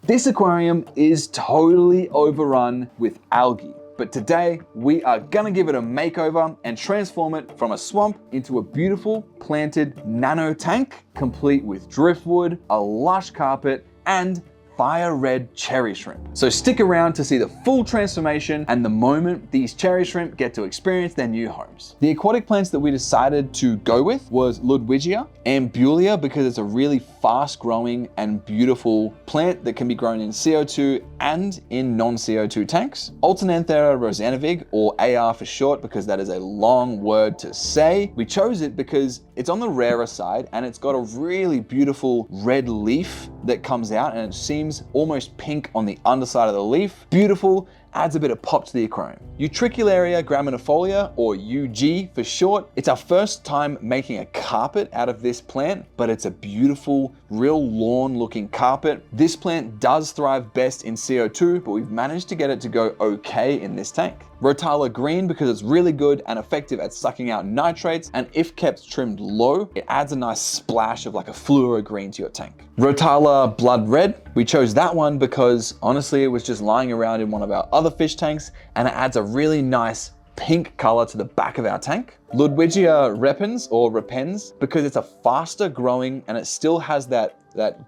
This aquarium is totally overrun with algae. But today, we are gonna give it a makeover and transform it from a swamp into a beautiful planted nano tank, complete with driftwood, a lush carpet, and fire red cherry shrimp. So stick around to see the full transformation and the moment these cherry shrimp get to experience their new homes. The aquatic plants that we decided to go with was Ludwigia and Bulia, because it's a really fast growing and beautiful plant that can be grown in CO2 and in non-CO2 tanks. Alternanthera rosanovig, or AR for short, because that is a long word to say. We chose it because it's on the rarer side and it's got a really beautiful red leaf that comes out, and it seems almost pink on the underside of the leaf. Beautiful, adds a bit of pop to the aquarium. Utricularia graminifolia, or UG for short. It's our first time making a carpet out of this plant, but it's a beautiful, real lawn looking carpet. This plant does thrive best in CO2, but we've managed to get it to go okay in this tank. Rotala green, because it's really good and effective at sucking out nitrates, and if kept trimmed low, it adds a nice splash of like a fluoro green to your tank. Rotala blood red, we chose that one because honestly it was just lying around in one of our other fish tanks, and it adds a really nice pink color to the back of our tank. Ludwigia repens, because it's a faster growing and it still has that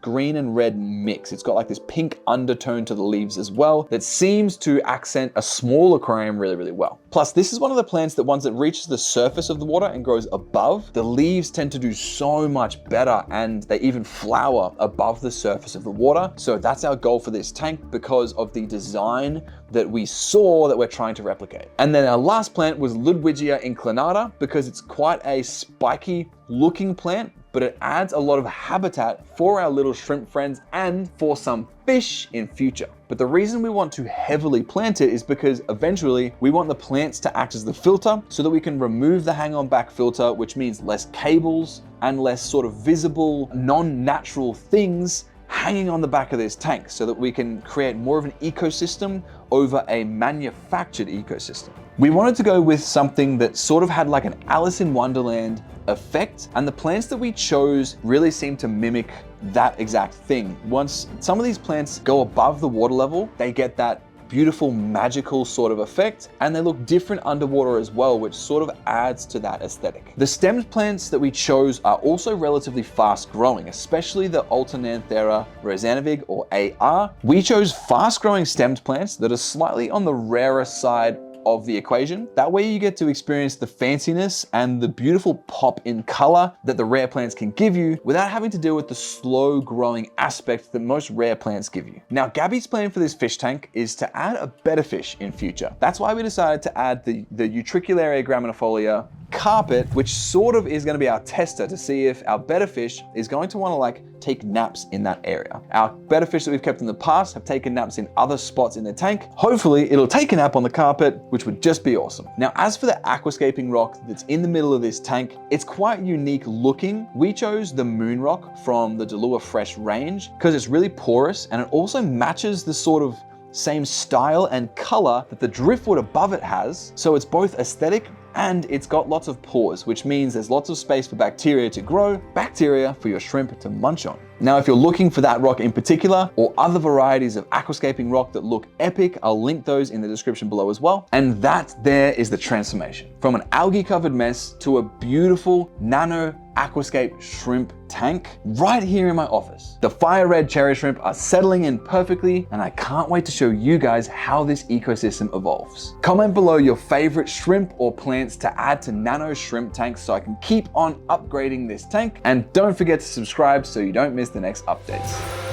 green and red mix. It's got like this pink undertone to the leaves as well that seems to accent a small aquarium really, really well. Plus, this is one of the plants that once it reaches the surface of the water and grows above, the leaves tend to do so much better, and they even flower above the surface of the water. So that's our goal for this tank because of the design that we saw that we're trying to replicate. And then our last plant was Ludwigia inclinata, because it's quite a spiky looking plant, but it adds a lot of habitat for our little shrimp friends and for some fish in future. But the reason we want to heavily plant it is because eventually we want the plants to act as the filter so that we can remove the hang on back filter, which means less cables and less sort of visible, non-natural things hanging on the back of this tank, so that we can create more of an ecosystem over a manufactured ecosystem. We wanted to go with something that sort of had like an Alice in Wonderland effect, and the plants that we chose really seem to mimic that exact thing. Once some of these plants go above the water level, they get that beautiful magical sort of effect, and they look different underwater as well, which sort of adds to that aesthetic. The stemmed plants that we chose are also relatively fast growing, especially the Alternanthera rosanovig, or AR. We chose fast growing stemmed plants that are slightly on the rarer side of the equation. That way you get to experience the fanciness and the beautiful pop in color that the rare plants can give you without having to deal with the slow growing aspect that most rare plants give you. Now, Gabby's plan for this fish tank is to add a better fish in future. That's why we decided to add the Utricularia graminifolia carpet, which sort of is going to be our tester to see if our better fish is going to want to like take naps in that area. Our better fish that we've kept in the past have taken naps in other spots in the tank. Hopefully it'll take a nap on the carpet, which would just be awesome. Now, as for the aquascaping rock that's in the middle of this tank, it's quite unique looking. We chose the moon rock from the DALUA Fresh range because it's really porous, and it also matches the sort of same style and color that the driftwood above it has. So it's both aesthetic and it's got lots of pores, which means there's lots of space for bacteria to grow, bacteria for your shrimp to munch on. Now, if you're looking for that rock in particular, or other varieties of aquascaping rock that look epic, I'll link those in the description below as well. And that there is the transformation. From an algae covered mess to a beautiful nano aquascape shrimp tank right here in my office. The fire red cherry shrimp are settling in perfectly, and I can't wait to show you guys how this ecosystem evolves. Comment below your favorite shrimp or plants to add to nano shrimp tanks so I can keep on upgrading this tank, and don't forget to subscribe so you don't miss the next updates.